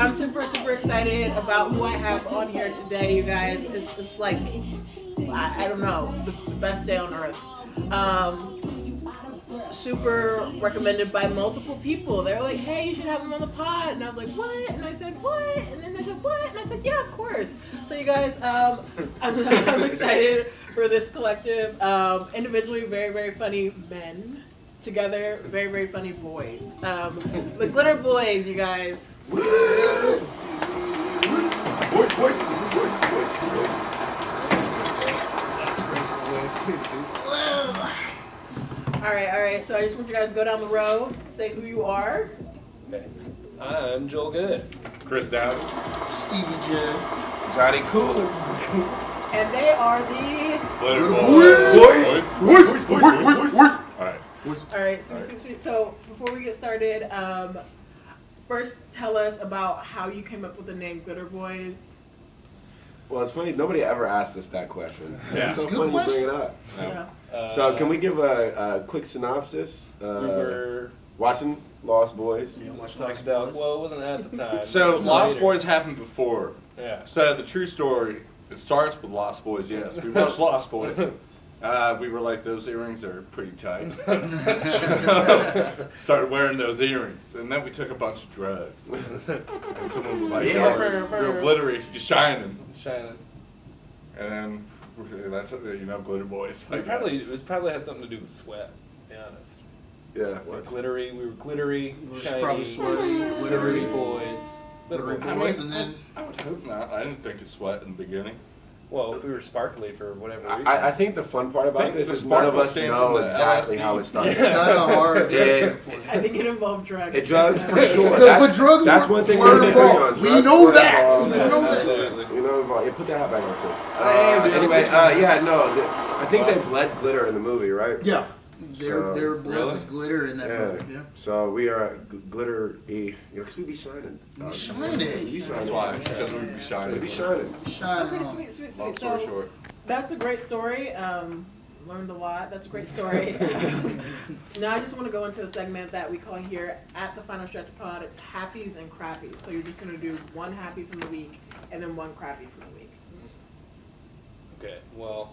I'm super excited about who I have on here today, you guys. It's like, I don't know, the best day on earth. Super recommended by multiple people. They're like, hey, you should have him on the pod. And I was like, what? And I said, what? And then they said, what? And I said, yeah, of course. So you guys, I'm excited for this collective. Individually, very funny men. Together, very funny boys. The Glitter Bois, you guys. Boys. All right. So I just want you guys to go down the row, say who you are. Okay. I'm Joel Good. Chris Doughty. Stevie J. Johnny Coolins. And they are the... Glitter Boys. All right, sweet. So before we get started, first tell us about how you came up with the name Glitter Bois. Well, it's funny. Nobody ever asked us that question. Yeah. It's so Good funny question. you bring it up. Yeah. So can we give a quick synopsis? We were Watching Lost Boys. Yeah, watch talked Lost about. Boys. Well, it wasn't at the time. So It was Lost later. Boys happened before. Yeah. So the true story, it starts with Lost Boys. Yes, we watched Lost Boys. We were like, those earrings are pretty tight. Started wearing those earrings, and then we took a bunch of drugs. And someone was like, Yeah. you're glittery, you're shining. Shining. And then that's what, Glitter Boys. I It was probably had something to do with sweat. To be honest. Yeah. We were glittery. It was Shiny, probably sweaty, glittery glittery boys. glittery Glittery boys, and then I would hope not. I didn't think of sweat in the beginning. Well, if we were sparkly for whatever reason. I think the fun part about think this the is none of sparkle us came know from the exactly LSD. how it starts. it's kind of hard. It, I think it involved drugs. it drugs for sure. But drugs That's were- one thing were we can agree on. involved. We Drugs know were that. involved. We know that. Absolutely. Yeah, put that hat back on, Chris. Hey, Anyway, I think they bled glitter in the movie, right? Yeah, So- their blood Really? was glitter in that movie. Yeah. So we are glitter because we be shining. We shining. We That's shining. why, because we'd be We shining. be shining. Shine Okay, on. sweet. Long story So short. that's a great story. Learned a lot. That's a great story. Now I just want to go into a segment that we call here at the Final Stretch Pod. It's happies and crappies. So you're just going to do one happy from the week and then one crappy from the week. Okay. Well,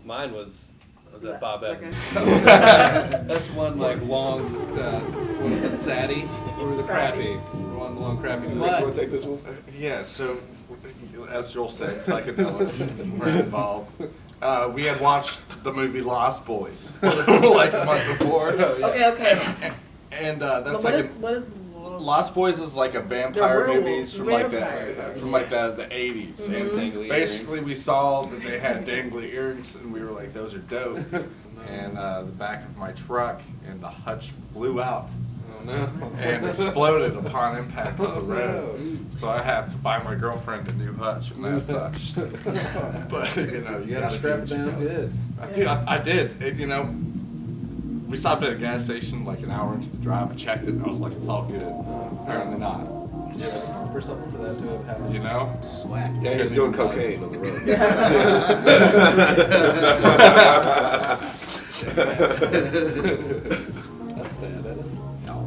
mine was at Okay. Bob Evans. That's one like long. What was it? Sadie or the crappy? One long crappy. Chris, you want to take this one? Yeah, so as Joel said, psychedelics were involved. We had watched the movie Lost Boys like a month before, Okay. and But that's what like is Lost Boys is like a vampire They're movies werewolves. from like the 80s. Mm-hmm. And Tangly basically, earrings. we saw that they had dangly earrings, and we were like, "Those are dope." And the back of my truck, and the hutch flew out Oh no. and exploded upon impact with the road. So I had to buy my girlfriend a new hutch, and that sucks. But you You gotta gotta strap it do what you down gotta. good. Dude, I did. We stopped at a gas station like an hour into the drive. I checked it, and I was like, "It's all good." Apparently not. Yeah, for something for that to have happened. You know? Swag. Yeah, he was doing cocaine on the road. That's sad. That is.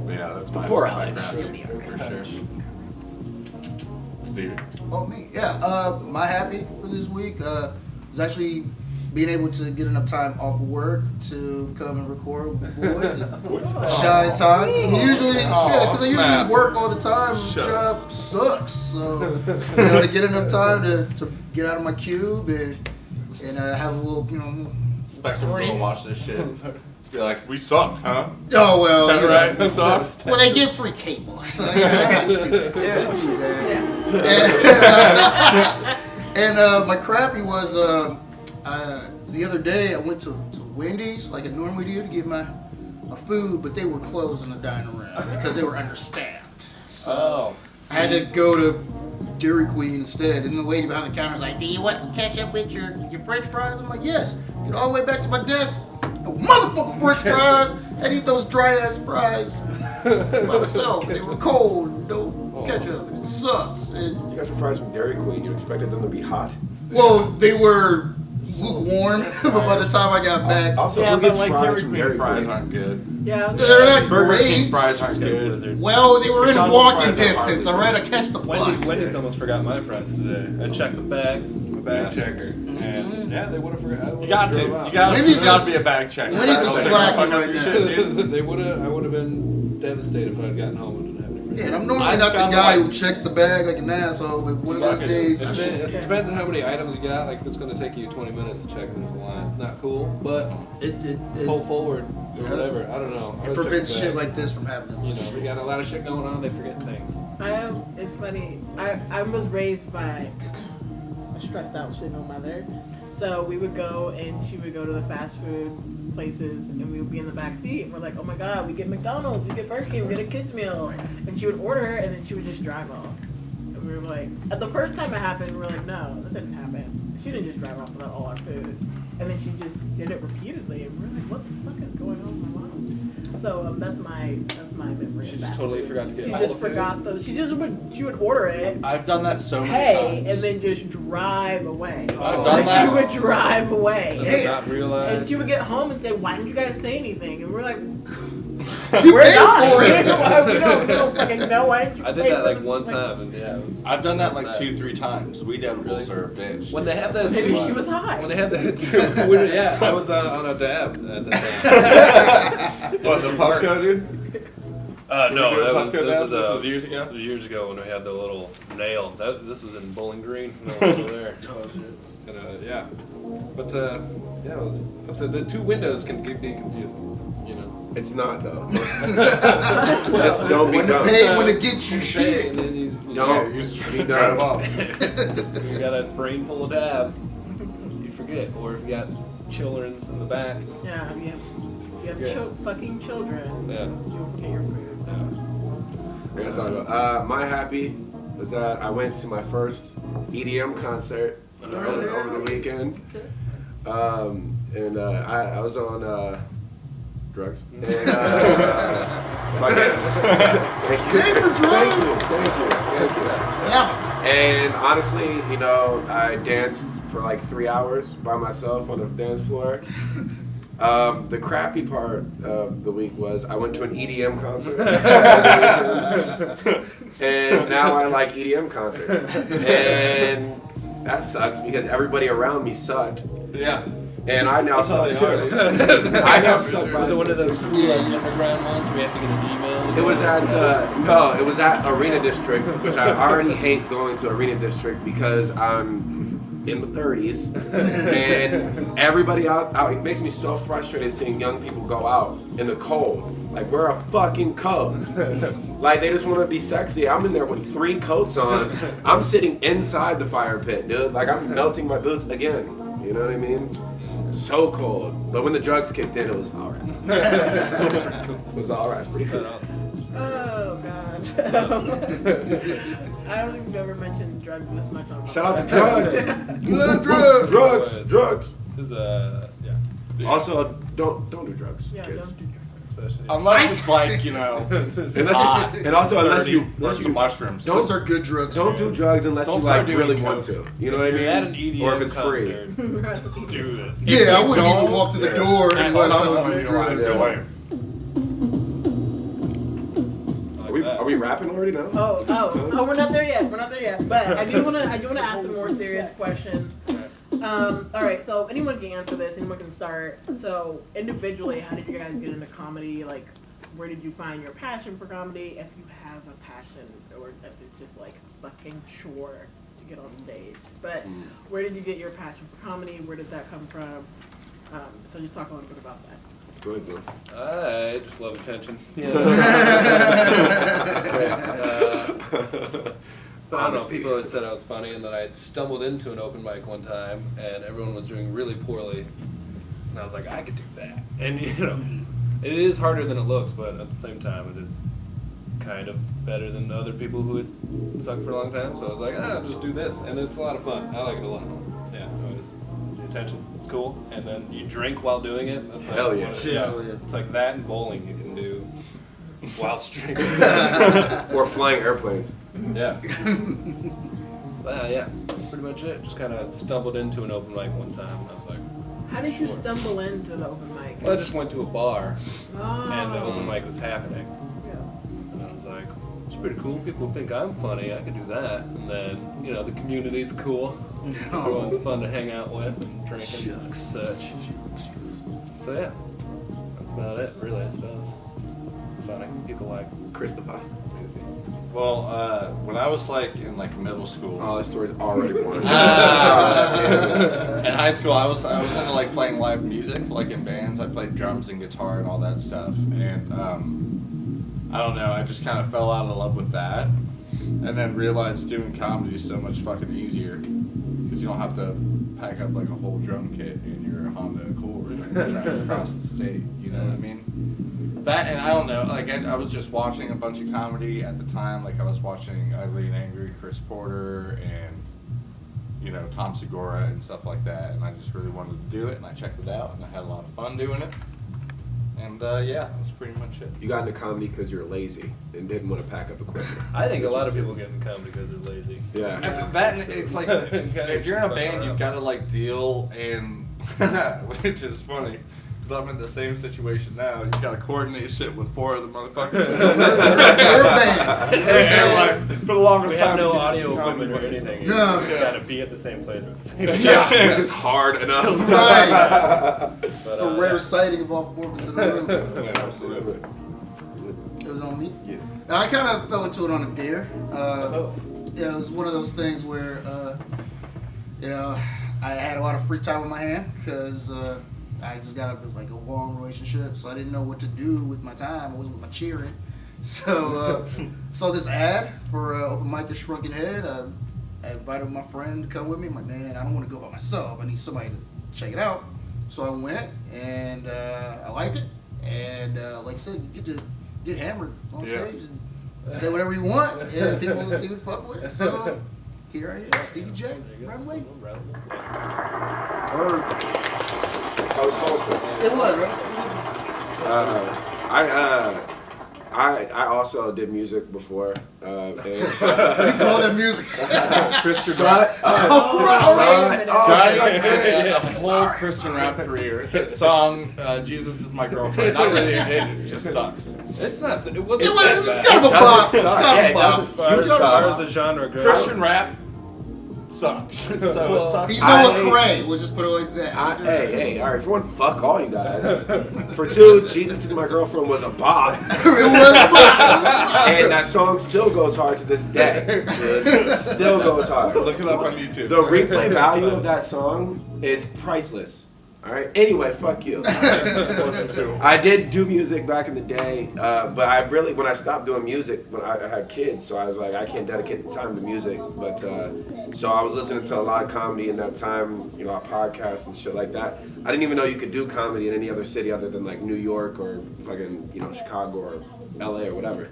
Yeah, that's my Poor my hutch. crappy, for sure. Stevie. Oh, me? Yeah. My happy for this week was actually being able to get enough time off of work to come and record with the boys and shine time. 'Cause I usually snap. work all the time. The Shucks. job sucks. So, to get enough time to get out of my cube and have a little, Spectrum party. will watch this shit. Be like, "We suck, huh?" Oh, well. Is that you know. right? We suck. Well, they give free cable, so you know, ain't too bad. And my crappy was the other day I went to Wendy's like I normally do to get my food, but they were closed in the dining room because they were understaffed. So Oh. I had to go to Dairy Queen instead. And the lady behind the counter was like, "Do you want some ketchup with your French fries?" I'm like, "Yes." Get all the way back to my desk. No motherfucking French fries. I'd eat those dry ass fries by myself. They were cold, no ketchup. It sucks. You got your fries from Dairy Queen. You expected them to be hot? Well, they were lukewarm. But by the time I got back, Also, Yeah, who but gets like fries Dairy from Queen Dairy fries Queen? aren't good. Yeah. they're not Burger King great. fries aren't Got a good. blizzard. Well, they were in McDonald's walking fries are distance. All hardly right, I catch the bus. Wendy's almost forgot my fries today. I checked the bag, my bag checker, and yeah, they would have forgot. You got to. You Wendy's got to is- be a bag checker. Wendy's is slacking right now. They would have. I would have been devastated if I had gotten home and didn't have any fries. Yeah, and I'm normally I've not the got guy like- who checks the bag like an asshole, but one of those days, I should. It depends on how many items you got. Like if it's going to take you 20 minutes to check, there's a line. It's not cool, but pull forward or Yeah. whatever. I don't know. I It would check prevents the shit bag. like this from happening. You know, we got a lot of shit going on. They forget things. It's funny. I was raised by a stressed out single mother. So we would go and she would go to the fast food places and we would be in the back seat and we're like, oh my god, we get McDonald's, we get Burger King, we get a kids meal. And she would order and then she would just drive off. And we were like, at the first time it happened, we were like, no, that didn't happen. She didn't just drive off without all our food. And then she just did it repeatedly and we were like, what the fuck is going on with my mom? So that's my memory. She of just fast totally food. forgot to get She all just the food? forgot those. She would order it, I've done that so many pay, times. and then just drive away. I've Oh, done Like, that. she would drive away. Did not realize. And she would get home and say, why didn't you guys say anything? And we're like, You we're paid not. for We it. don't fucking know. Why didn't you I did pay that for like the- one time, and yeah, it was. I've done that like sad. 2-3 times. We devils are a bitch. When they have that, Maybe two- she was high. When they had that, yeah, I was on a dab at the time. What, the Puffco, dude? No, Remember that was, Puffco dabs? this This was was years ago? years ago when we had the little nail. This was in Bowling Green. No, it was over there. Oh, shit. And, yeah, but yeah, it was. Upset. The two windows can be confusing. You know. It's not though. Just don't be When the dumb. pay, when it gets you Say, shit. and then you Don't You just be drive dumb. off. you got a brain full of dab, you forget. Or if you got children's in the back, Yeah, you have Yeah. fucking children. yeah. You'll forget your food. I guess I'll go. My happy was that I went to my first EDM concert over the weekend. And I was on drugs. And, thank you. Pay for drugs. Thank you. Yeah. And honestly, you know, I danced for like 3 hours by myself on the dance floor. The crappy part of the week was I went to an EDM concert. And now I like EDM concerts. And that sucks because everybody around me sucked. Yeah. And I now That's how suck they too. I now suck by Was it one of those cool like underground ones where you have to get an email? It was at no, it was at Arena District, which I already hate going to Arena District because I'm in the 30s, and everybody out. It makes me so frustrated seeing young people go out in the cold. Like we're a fucking coat. Like they just want to be sexy. I'm in there with 3 coats on. I'm sitting inside the fire pit, dude. Like I'm melting my boots again. You know what I mean? So cold. But when the drugs kicked in, it was alright. It was alright. It's pretty cool. Oh god. I don't think we've ever mentioned drugs this much on. Shout out to drugs. You love drugs. Drugs. Yeah. Also, don't do drugs, Yeah, kids. don't do drugs. Especially. Unless it's like, you know, Unless you or some mushrooms. Those are good drugs. don't do drugs unless Don't you start like doing really coke. want to. You know what I If mean? you're at an EDM or if it's free. concert, do it. Yeah, I wouldn't even don't- walk to the yeah. door At unless I some was point, doing you don't have drugs. to wait. Are we rapping already now? Oh, we're not there yet. We're not there yet. But I do wanna ask some more serious questions. All right, so anyone can answer this. Anyone can start. So individually, how did you guys get into comedy? Like, where did you find your passion for comedy? If you have a passion, or if it's just like a fucking chore to get on stage. But where did you get your passion for comedy? Where did that come from? So just talk a little bit about that. Go ahead, Bill. I just love attention. But I don't know, Honesty. people always said I was funny, and then I had stumbled into an open mic one time, and everyone was doing really poorly, and I was like, I could do that. And you know, it is harder than it looks, but at the same time, I did kind of better than other people who had sucked for a long time. So I was like, I'll just do this, and it's a lot of fun. I like it a lot. Yeah, always attention. It's cool, and then you drink while doing it. That's Hell like, yeah. Hell yeah. It's like that and bowling you can do whilst drinking. Or flying airplanes. Yeah. So Yeah, pretty much it. Just kind of stumbled into an open mic one time, and I was like, How did you stumble into the open mic? well, I just went to a bar, Oh. and the open mic was happening. Yeah. And I was like, it's pretty cool. People think I'm funny. I could do that. And then, you know, the community's cool. Everyone's fun to hang out with and drinking and such. So yeah, that's about it, really, I suppose. Funny. People like Christopher. Well, when I was like in like middle school, Oh, that story's already boring. in high school, I was into like playing live music, like in bands. I played drums and guitar and all that stuff. And I don't know, I just kind of fell out of love with that, and then realized doing comedy is so much fucking easier because you don't have to pack up like a whole drum kit in your Honda Accord and drive across the state. You know what I mean? That, and I don't know, like I was just watching a bunch of comedy at the time. Like I was watching Ugly and Angry, Chris Porter, and you know, Tom Segura and stuff like that. And I just really wanted to do it, and I checked it out, and I had a lot of fun doing it. And yeah, that's pretty much it. You got into comedy because you're lazy and didn't want to pack up equipment. I think a lot of people get into comedy because they're lazy. Yeah. And that, and it's like, if you're in a band, you've got to like deal and, which is funny. Because I'm in the same situation now. You gotta coordinate shit with 4 of the motherfuckers. We're a band. And like, for the longest We time, have no you just audio do comedy equipment or ways. anything. No. You just gotta be at the same place at the same time. Yeah, which is hard enough. Right. But, It's a rare sighting of all 4 of us in the room. Yeah, absolutely. It was on me. Yeah. Now, I kind of fell into it on a dare. Oh. Yeah, it was one of those things where, you know, I had a lot of free time on my hand because I just got like a long relationship, so I didn't know what to do with my time. I wasn't with my cheering. So saw this ad for open mic at Shrunken Head. I invited my friend to come with me. I'm like, man, I don't want to go by myself. I need somebody to check it out. So I went, and I liked it. And like I said, you get to get hammered on stage and say whatever you want, and people will seem to fuck with it. So here I am, Stevie J, right away. Or I was wholesome. it was, right? I also did music before. And, You call it music. Christian Shut rap. Oh, right. Johnny did a whole Christian rap career. Hit song, Jesus is my girlfriend. Not really a hit, it just sucks. It's not. It It wasn't. was, that it's bad. kind of a bop. It's suck. kind Yeah, of a it bop. does. It's As kind of a far as bop. the genre goes. Christian rap sucks. So it sucks. He's no Cray. We'll just put it like that. hey, all right. For one, fuck all you guys. For 2, Jesus is my girlfriend was a bop, It was a bop. and that song still goes hard to this day. Still goes hard. Look it up on YouTube. The replay value of that song is priceless. All right. Anyway, fuck you. Listen to. I did do music back in the day, but I really, when I stopped doing music, when I had kids, so I was like, I can't dedicate the time to music. But so I was listening to a lot of comedy in that time, you know, podcasts and shit like that. I didn't even know you could do comedy in any other city other than like New York or fucking, you know, Chicago or LA or whatever.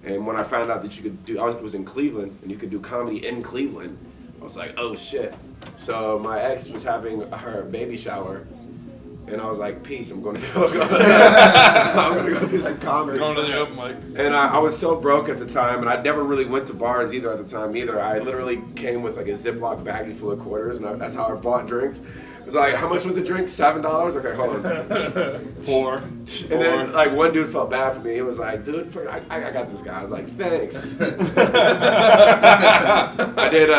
And when I found out that you could do, I was in Cleveland and you could do comedy in Cleveland, I was like, oh shit. So my ex was having her baby shower, and I was like, peace, I'm going to go do some comedy. Going to the open mic. And I was so broke at the time, and I never really went to bars either at the time either. I literally came with like a Ziploc baggie full of quarters, and that's how I bought drinks. It was like, how much was the drink? $7? Okay, hold on. 4. And then like one dude felt bad for me. He was like, dude, I got this guy. I was like, thanks. I did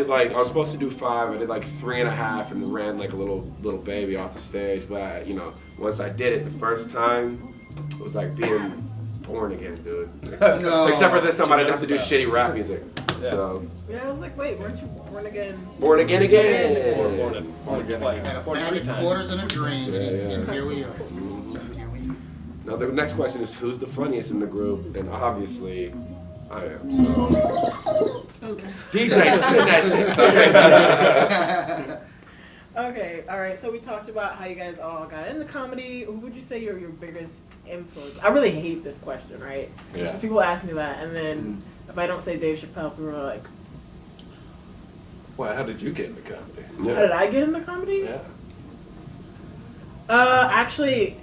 like, I was supposed to do 5. I did like 3.5 and ran like a little baby off the stage. But you know, once I did it the first time, it was like being born again, dude. No. Except for this time I didn't have to do shitty rap music. So Yeah, I was like, wait, weren't you born again? born again again. Born twice. Born 3 Back times. quarters in a dream, Yeah, yeah. and here we are. Now the next question is who's the funniest in the group, and obviously I am. So DJ, spin that shit. Okay, all right. So we talked about how you guys all got into comedy. Who would you say your biggest influence? I really hate this question, right? Yeah. People ask me that, and then if I don't say Dave Chappelle, people are like, Well, how did you get into comedy? "How did I get into comedy?" Yeah. Actually,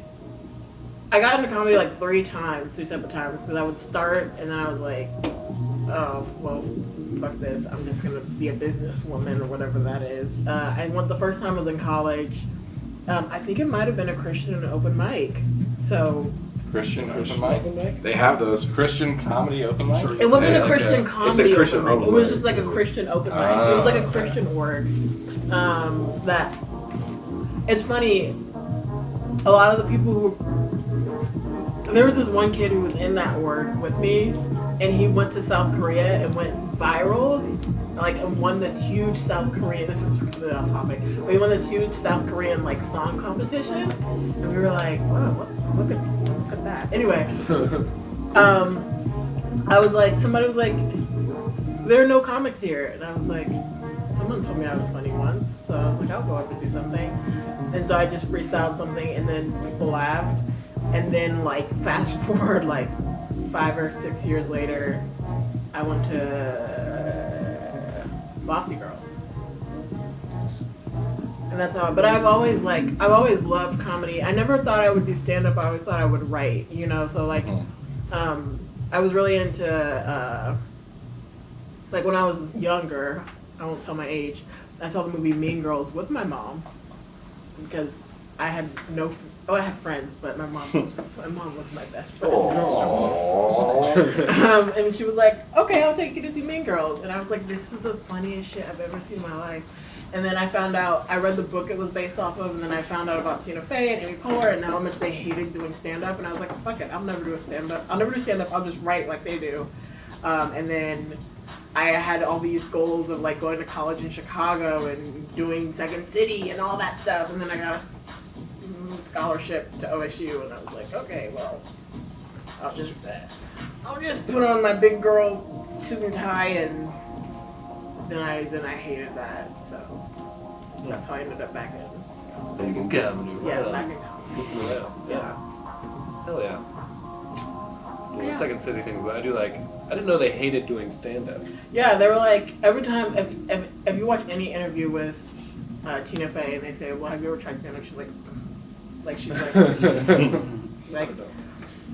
I got into comedy like 3 separate times, because I would start, and then I was like, oh, well, fuck this. I'm just going to be a businesswoman or whatever that is. The first time I was in college, I think it might have been a Christian open mic. So Christian open mic? They have those. Christian comedy open mic? it wasn't Yeah, a okay. Christian It's a comedy Christian open mic. It open was mic. just like a Christian open mic. It was like a Christian org. That it's funny. A lot of the people who there was this one kid who was in that org with me, and he went to South Korea and went viral, like and won this huge South Korean. This is completely off topic, but he won this huge South Korean like song competition, and we were like, wow, look at that. Anyway, I was like, somebody was like, there are no comics here, and I was like, someone told me I was funny once, so I was like, I'll go up and do something. And so I just freestyled something, and then people laughed. And then, like, fast forward, like, 5 or 6 years later, I went to Bossy Girl. And that's how, but I've always loved comedy. I never thought I would do stand-up, I always thought I would write, you know, so, like, I was really into, like, when I was younger, I won't tell my age, I saw the movie Mean Girls with my mom, because I had I had friends, but my mom was my best friend. And she was like, okay, I'll take you to see Mean Girls. And I was like, this is the funniest shit I've ever seen in my life. And then I found out, I read the book it was based off of, and then I found out about Tina Fey and Amy Poehler and how much they hated doing stand-up. And I was like, fuck it, I'll never do stand-up, I'll just write like they do. And then I had all these goals of like going to college in Chicago and doing Second City and all that stuff. And then I got a scholarship to OSU, and I was like, okay, well, I'll just put on my big girl suit and tie, and then I hated that, so that's how I ended up back in comedy. Yeah, back in comedy. Yeah. Hell yeah. Well, the Second City thing, but I didn't know they hated doing stand-up. Yeah, they were like, every time, if you watch any interview with Tina Fey and they say, well, have you ever tried stand-up? She's like,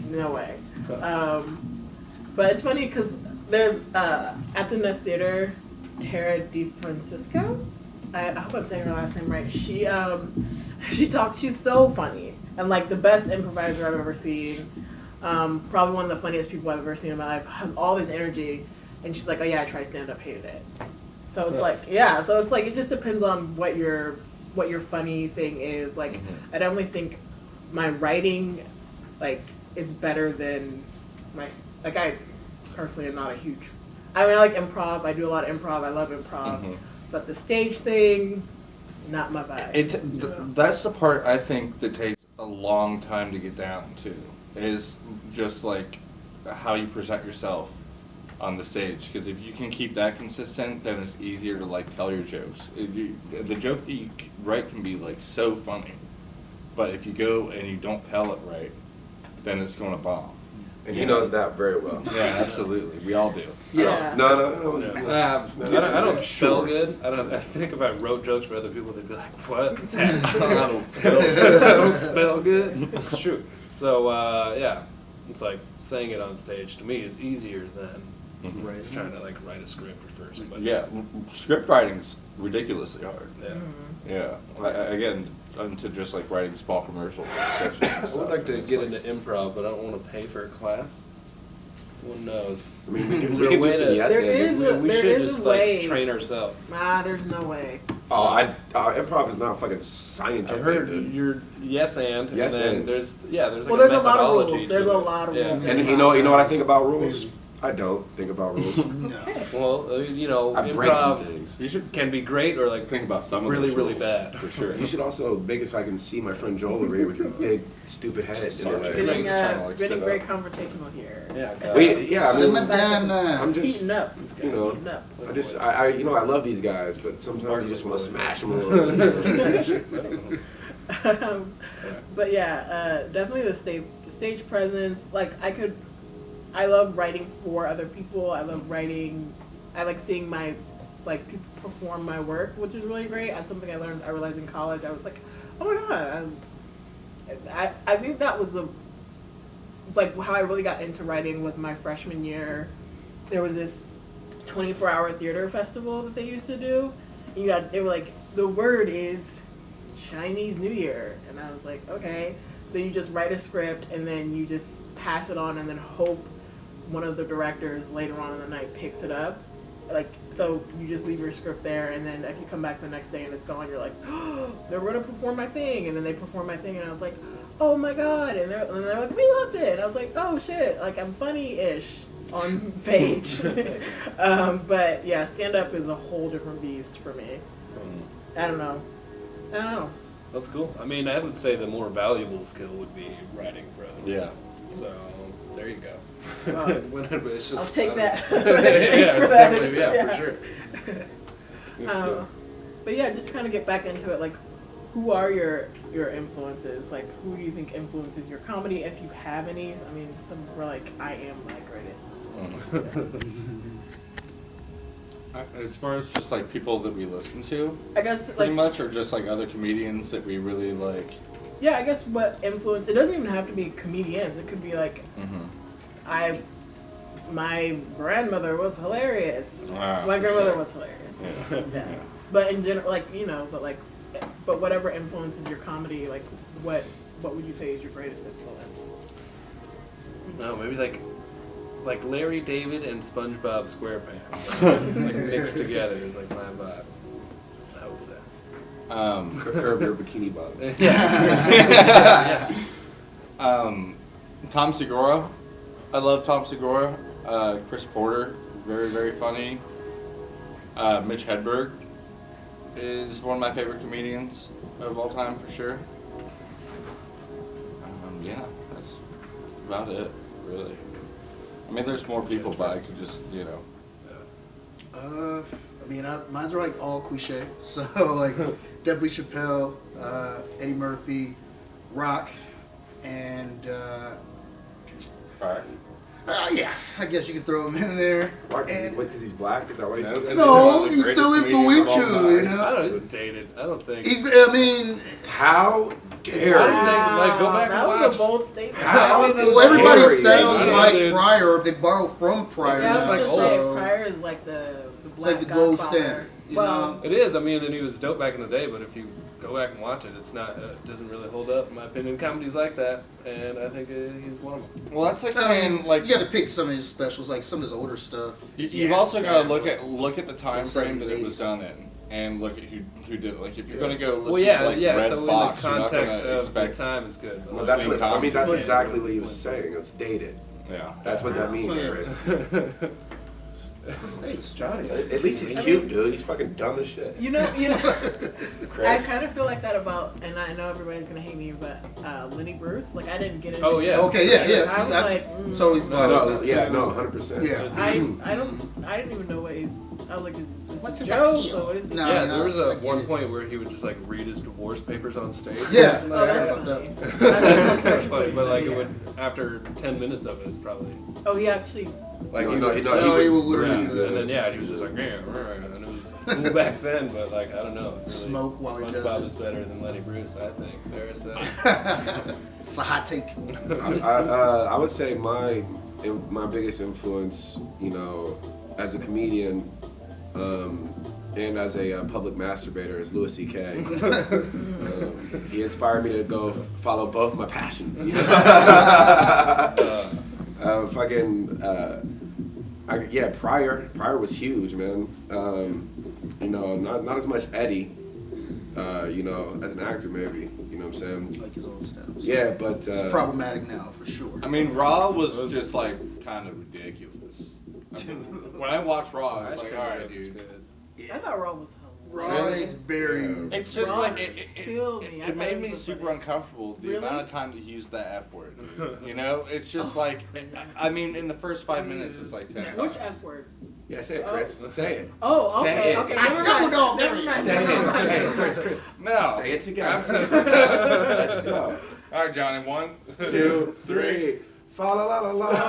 no way. But it's funny because there's, at the Nest Theater, Tara DeFrancisco, I hope I'm saying her last name right, she talks, she's so funny, and like the best improviser I've ever seen. Probably one of the funniest people I've ever seen in my life, has all this energy, and she's like, oh yeah, I tried stand-up, hated it. So it's like, yeah, so it's like, it just depends on what your funny thing is. Like, I definitely think my writing, like, is better than like, I personally am not a huge, I mean, I like improv, I do a lot of improv, I love improv, but the stage thing, not my vibe. That's the part I think that takes a long time to get down to, is just like how you present yourself on the stage, because if you can keep that consistent, then it's easier to like tell your jokes. The joke that you write can be like so funny, but if you go and you don't tell it right, then it's going to bomb. And he knows that very well. Yeah, absolutely. We all do. Yeah. No. I don't spell good. I think if I wrote jokes for other people, they'd be like, what? I don't spell good. It's true. So, yeah, it's like saying it on stage to me is easier than trying to like write a script at first. But Yeah, script writing's ridiculously hard. yeah. Yeah, again, into just like writing small commercials and sketches and I stuff. would like to It's get into improv, but I don't want to pay for a class. Who knows? I mean, we Is can there a do way some to- yes There is and. We There should is just a way. like train ourselves. Nah, there's no way. Oh, improv is not fucking scientific. I've heard dude. you're yes and Yes and then and. there's like Well, there's a a lot of methodology rules. to There's it. a lot of Yeah. rules. And you know what I think about rules? I don't think about rules. No. Well, you know, I break improv things. You should can be great or like think about some of really those really rules, bad. for sure. You should also make it so I can see my friend Joel over here with your big stupid head. In the Sorry. way. Getting, Just trying to, like, getting sit very up. confrontational here. Yeah. I mean, Simmer down now. I'm just, Heating up. These guys you know, heating up. I love these guys, but sometimes you just want to smash them a little bit. But yeah, definitely the stage presence. Like I love writing for other people. I love writing. I like seeing people perform my work, which is really great. That's something I realized in college. I was like, oh my god. I think that was how I really got into writing was my freshman year. there was this 24-hour theater festival that they used to do. They were like, the word is Chinese New Year, and I was like, okay. So you just write a script and then you just pass it on and then hope one of the directors later on in the night picks it up. Like, so you just leave your script there, and then if you come back the next day and it's gone, you're like, oh, they're gonna perform my thing, and then they perform my thing, and I was like, oh my god, and they're like, we loved it, and I was like, oh shit, like I'm funny-ish on page. But yeah, stand-up is a whole different beast for me. I don't know. That's cool. I mean, I would say the more valuable skill would be writing for other people. Yeah. So there you go. It's just, I'll take that. yeah, Thanks for it's that. definitely, yeah, for sure. But yeah, just kind of get back into it. Like, who are your influences? Like, who do you think influences your comedy, if you have any? I mean, some were like, I am my greatest. As far as just like people that we listen to, I guess pretty like much, or just like other comedians that we really like. yeah, I guess what influence? It doesn't even have to be comedians. It could be like my grandmother was hilarious. Wow, My for grandmother sure. was hilarious. Yeah. But in general, like but whatever influences your comedy, like what would you say is your greatest influence? No, maybe like Larry David and SpongeBob SquarePants, like mixed together is like my vibe. I would say. Curb your bikini bottom. Tom Segura. I love Tom Segura. Chris Porter, very, very funny. Mitch Hedberg is one of my favorite comedians of all time, for sure. Yeah, that's about it, really. I mean, there's more people, but I could just, I mean, mine's are like all cliche. So like Definitely Chappelle, Eddie Murphy, Rock, and Right. yeah, I guess you could throw him in there. Why? And Because he's black? Is that why he's No, so no, the he's greatest so comedian of all influential, time. you I know. don't even dated. I don't think. I mean, How dare Wow. you? Like, go back that and was watch. a bold statement. How? well, everybody Scary. sounds Yeah, like dude. Pryor. They borrow from Pryor. Yeah, I was like, gonna say, so Pryor is like the it's black like the gold Godfather. standard. You Well, know? It is. I mean, and he was dope back in the day. But if you go back and watch it, it's not. It doesn't really hold up, in my opinion. Comedy's like that, and I think he's one of them. Well, that's like I mean, saying, like, you got to pick some of his specials, like some of his older stuff. you've also got to look at the time The frame that 70s, it was 80s. done in, and look at who did it. Like, if you're gonna go listen Well, yeah, to like yeah. Red So Fox, in you're the not context gonna of expect. the time, it's good. But Well, that's what I mean. That's Yeah. exactly what he was saying. It's dated. Yeah. That's what that means, Yeah. Chris. Face, Johnny. At least he's cute, dude. He's fucking dumb as shit. you know. I Chris. kind of feel like that about, and I know everybody's gonna hate me, but Lenny Bruce. Like I didn't get it. Oh, yeah. Okay, yeah. I was like, totally No, fine. No, with that. yeah, no, 100%. Yeah. I didn't even know what he's. I was like, is this What's a his joke? appeal? Or what is No. Yeah, there was I a get one it. point where he would just like read his divorce papers on stage. Yeah. Oh, that's Yeah. funny. That's kind of funny, but like it would after 10 minutes of it, it's probably Oh, he actually. like No, he no, would, he No, he would yeah, literally do and then that. he was just like and it was cool back then, but like I don't know. Really, Smoke while he does SpongeBob it. is better than Lenny Bruce, I think. There's a It's a hot take. I would say my biggest influence, as a comedian, and as a public masturbator is Louis C.K. He inspired me to go follow both my passions. Pryor was huge, man. Not as much Eddie, as an actor maybe. You know what I'm saying? Like his old stuff. So Yeah, but it's problematic now for sure. I mean, Raw was just like kind of ridiculous. I mean, when I watched Raw, I was like, all right, dude. I thought Raw was Raw hilarious. is very. It's just Raw like killed me. I it thought made it me was super funny. uncomfortable the Really? amount of times he used that F word. It's just like I mean, in the first 5 minutes, it's like 10 Which times. F word? Yeah, say it, Chris. Say it. Oh, Say okay, it. okay. I Never double mind. dog Never dare mind. Say Never it. mind. Say it, Chris. No. Say it together. Absolutely. Let's go. All right, Johnny. 1, 2, 3. Fa la la la la.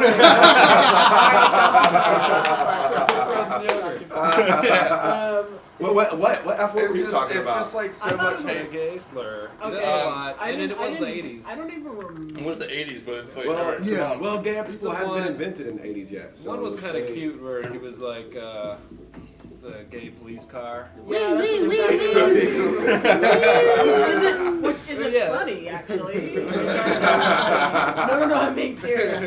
What F word were you It's talking it's about? just like I so thought much it was- hate. Gay slur. He does Okay. a lot, I and didn't, it was the I didn't- 80s. I don't even remember. It was the 80s, but it's like Well, alright, come yeah. on. Well, gay He's people the hadn't been one- invented in the 80s yet. So One was kind of they- cute where he was like the gay police car. Yeah, that's what exactly. Which isn't Yeah. funny, actually. No, I'm being serious.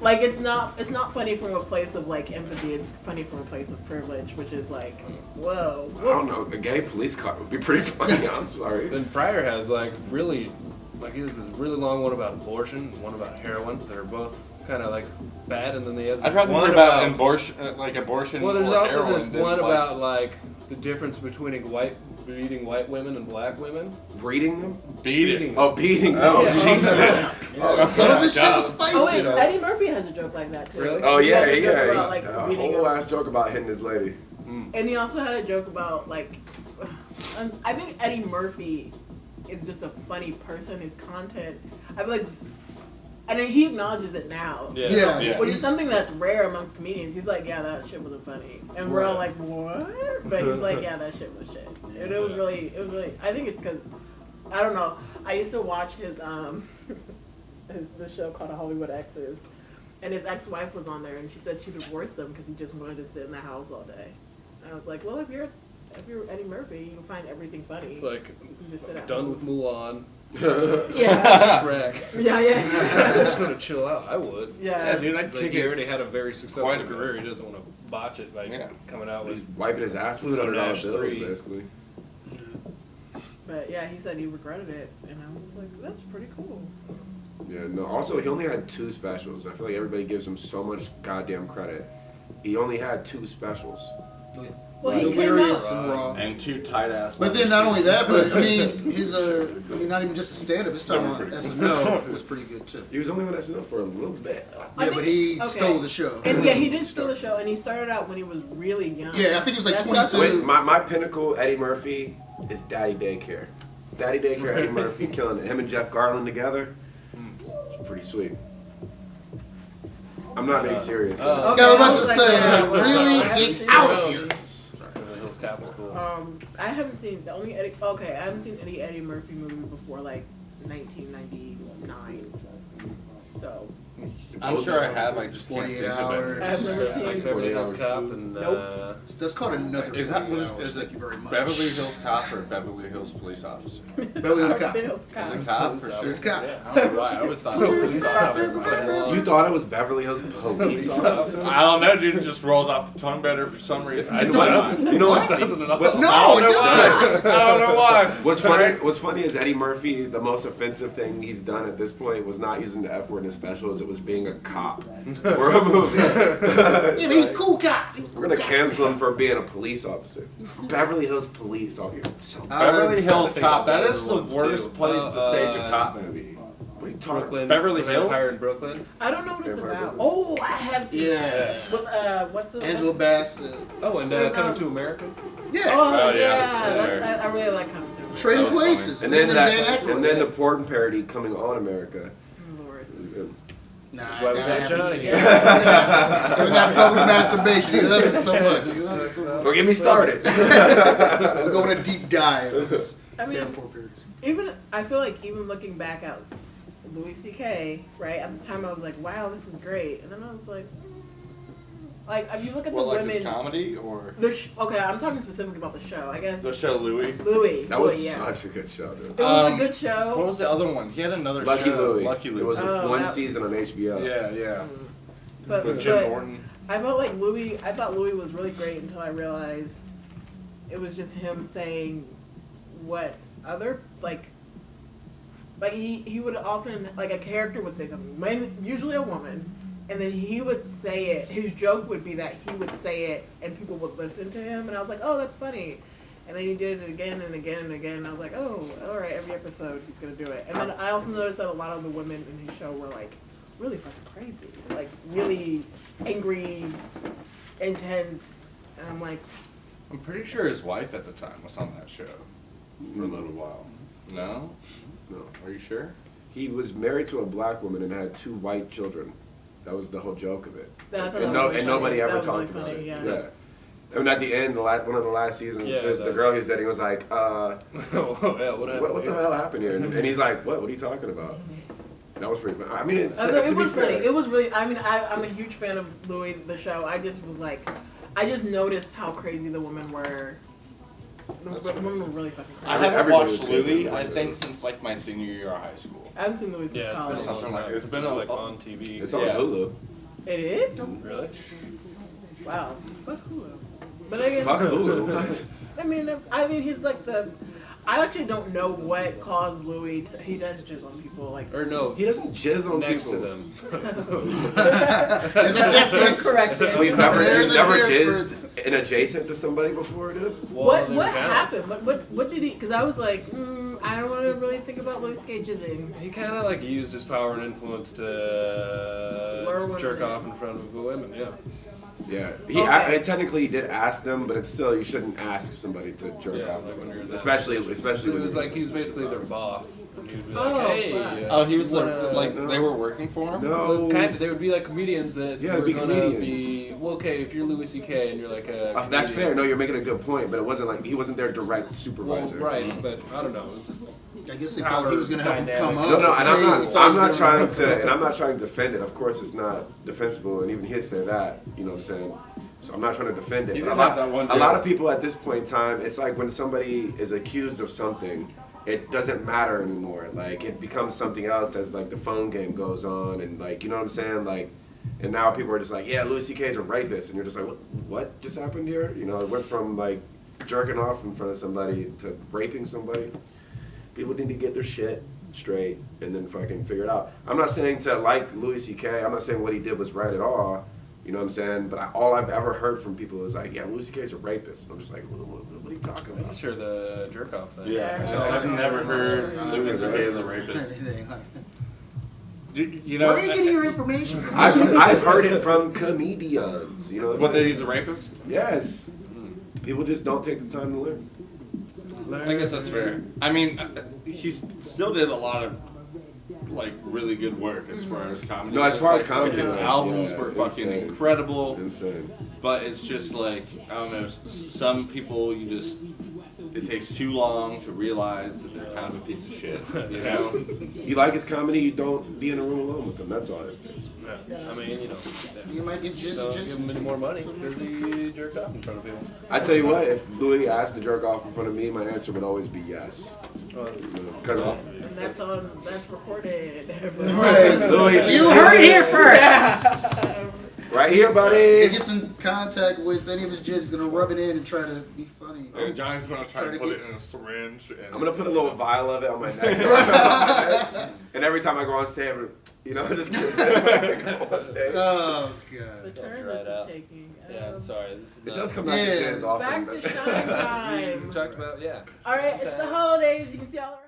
Like it's not funny from a place of like empathy. It's funny from a place of privilege, which is like, whoa. I don't whoops. know. A gay police car would be pretty funny. I'm sorry. Then Pryor has like really, like he has this really long one about abortion, one about heroin. That are both kind of like bad, and then he has I'd rather one hear about abortion. Well, there's or also heroin this than, one like, about like the difference between breeding white women and black women. Breeding them? beating. Oh, beating them. Oh, Yeah. Jesus. Yeah, some of his shit was spicy. Oh wait, You know. Eddie Murphy has a joke like that too. Really? Oh, He yeah, has a joke yeah. About, like, A beating whole a- ass joke about hitting his lady. And he also had a joke about like, I think Eddie Murphy is just a funny person. His content, I feel like, and he acknowledges it now. Yeah. Yeah, Yeah. Which is something that's rare amongst comedians. He's like, yeah, that shit wasn't funny, and we're all like, what? But he's like, yeah, that shit was shit. And it was really. I think it's because, I don't know. I used to watch his the show called Hollywood Exes, and his ex-wife was on there, and she said she divorced him because he just wanted to sit in the house all day. And I was like, well, if you're Eddie Murphy, you can find everything funny. It's like You can just sit at done home. with Mulan, Yeah. Shrek. Yeah. I'm just gonna chill out. I would. Yeah, Yeah. dude, I'd Like kick he it. already had a very successful Quite a bit. career. He doesn't want to botch it by Yeah. coming out He's with. wiping his ass with Pluto $100 Nash bills, 3. basically. But yeah, he said he regretted it, and I was like, that's pretty cool. Yeah, no. Also, he only had 2 specials. I feel like everybody gives him so much goddamn credit. He only had 2 specials. Well, he came Delirious out. and raw. And 2 tight ass. But then not only that, but I mean, his not even just a stand-up. His time on SNL was pretty good too. He was only on SNL for a little bit. I Yeah, think- but he okay. stole the show. And yeah, he did steal the show, and he started out when he was really young. Yeah, I think he was like That's- 22. Wait, my pinnacle Eddie Murphy is Daddy Daycare. Daddy Daycare, Eddie Murphy killing it. Him and Jeff Garland together. It's pretty sweet. I'm not being serious. Okay, I was about I to was like, say, yeah, well, really, I haven't get seen out it. of here. Beverly Hills Cop was cool. I haven't seen the only Eddie. Okay, I haven't seen any Eddie Murphy movie before like 1999. So I'm sure I have. I just can't 48 think hours. of I've it. never Like seen. Beverly Hills 48 Cop hours, and Nope. That's called another. Is that 48 what hours. is Thank you very much. Beverly Hills Cop or Beverly Hills Police Officer? Beverly Hills Cop. Beverly Hills Is Cop. it cop for sure? It's Cop. I don't know why. I always thought it was police officer. You thought it was Beverly Hills Police Officer? I don't know, dude. It just rolls off the tongue better for some reason. I don't know. know. You know What? what doesn't at all. But No, I don't know it why. doesn't. I don't know why. What's funny is Eddie Murphy, the most offensive thing he's done at this point was not using the F word in his specials, it was being a cop for a movie. Yeah, but he was a cool cop. He was a We're cool gonna cop. cancel him for being a police officer. Beverly Hills Police officer. So, what Beverly Hills think Cop. That other is the ones, worst too. place to stage a cop movie. are you talking Brooklyn. Beverly the Hills? Vampire in Brooklyn. I don't know what it's Vampire about. Brooklyn. Oh, I have seen. Yeah. With what's the Angela Bassett. Oh, and Wait, Coming to America. Yeah. Oh, Oh, yeah. yeah. That's That's, I really like Coming to Trading That was Places. And with then him that, Dan Aykroyd. and then the porn parody coming on America. Lord. Nah, why we that I got haven't Johnny seen. here. Even that public masturbation, he loves it so much. He loves it so much. Don't get me started. We're going a deep dive. I mean, Airport periods. even I feel like even looking back at Louis C.K. right at the time, I was like, wow, this is great, and then I was like if you look at What, the like women. this comedy or Okay, I'm talking specifically about the show. I guess the show Louis? Louis. That was Louis, yeah. such a good show, dude. It was a good What show. was the other one? He had another Lucky show. Louie. Lucky Louie. It was Oh, one that- season on HBO. Yeah, yeah. But, With Jim but Norton. I felt like Louis. I thought Louis was really great until I realized it was just him saying what other like he would often like a character would say something, usually a woman, and then he would say it. His joke would be that he would say it and people would listen to him, and I was like, oh, that's funny. And then he did it again and again and again. And I was like, oh, all right, every episode he's gonna do it. And then I also noticed that a lot of the women in his show were like really fucking crazy, like really angry, intense, and I'm like, I'm pretty sure his wife at the time was on that show for a little while. No? No. Are you sure? He was married to a black woman and had 2 white children. That was the whole joke of it. I thought And, that was and funny. nobody That ever was really talked about funny, it. yeah. And at the end, one of the last seasons, Yeah, the girl he's dating was like, Oh, yeah, what happened? what the hell happened here? And he's like, what are you talking about? That was pretty fun. I mean, it to be was funny. fair, It was really. I mean, I'm a huge fan of Louis the show. I just was like, I just noticed how crazy the women were. The women were really fucking I crazy. haven't Everybody watched was crazy. Louis, I think, since like my senior year of high school. I haven't seen Louis since Yeah, it's college. been a long Something like time. it. It's been like on TV. it's on Yeah. Hulu. It is? Really? Wow. Fuck Hulu. But I guess. Fuck Hulu. I mean, he's like the. I actually don't know what caused Louis to. He does jizz on people, like. Or no, He doesn't jizz on next people. to them. There's a difference. Correct. We've There's a never difference. jizzed in adjacent to somebody before, dude. What Well, there happened? What did he? Because I was like, I don't want to really think about Louis K jizzing. He kind of like used his power and influence to Lure women. jerk off in front of the women. Yeah. Yeah, Okay. technically he did ask them, but it's still you shouldn't ask somebody to jerk Yeah, off, like when you're in that especially So when it was you're- like he was basically their boss. And he would be Oh, like, hey. fuck. Oh, he was wanna- like they were working for him? no. Kind of, they would be like comedians that Yeah, were it'd be gonna comedians. be well. Okay, if you're Louis C.K. and you're like a That's comedian- fair. No, you're making a good point, but it wasn't like he wasn't their direct Well, supervisor. right, but I don't know. It was, I guess they thought he was gonna help him come Dynamic. up. No, and I'm Hey, not. he thought I'm he not was gonna trying help to, him. and I'm not trying to defend it. Of course, it's not defensible, and even he said that. You know what I'm saying? So I'm not trying to defend it. He But did have that one a lot joke. of people at this point in time, it's like when somebody is accused of something, it doesn't matter anymore. Like it becomes something else as like the phone game goes on, and like you know what I'm saying, like. And now people are just like, yeah, Louis C.K. is a rapist, and you're just like, what just happened here? You know, it went from like jerking off in front of somebody to raping somebody. People need to get their shit straight and then fucking figure it out. I'm not saying to like Louis C.K. I'm not saying what he did was right at all. You know what I'm saying? But all I've ever heard from people is like, yeah, Louis C.K. is a rapist. I'm just like, what are you talking I about? just heard the jerk off thing. Yeah, So, I've never heard Louis C.K. is a rapist. You know, Where are you getting your information from? I've heard it from comedians. You know what I'm what, that saying? he's a rapist? Yes. People just don't take the time to learn. I guess that's fair. I mean, he still did a lot of like really good work as far as comedy. No, as far as Like, comedy his goes, albums yeah, were fucking insane. incredible. Insane. But it's just like I don't know. Some people it takes too long to realize that they're kind of a piece of shit. You know. You like his comedy, you don't be in a room alone with them. That's all it is. Yeah. I mean, you know, You might get just don't give him any more money because he jerked off in front of people. I tell you what, if Louis asked to jerk off in front of me, my answer would always be yes. Well, that's Because And that's recorded. Right. Louis, if You heard it here first. right here, If buddy. he gets in contact with any of his jizz, he's gonna rub it in and try to be funny. And Johnny's gonna try Try to to put get- it in a syringe. And I'm gonna put a little vial of it on my neck. And every time I go on stage, you know, just kiss it. Go on stage. Oh The god. turn Try it this out. is taking. Yeah, sorry. This is It not- does come back Yeah. to jazz often. Back to shine We time. talked about, yeah. All right, it's the holidays. You can see all our.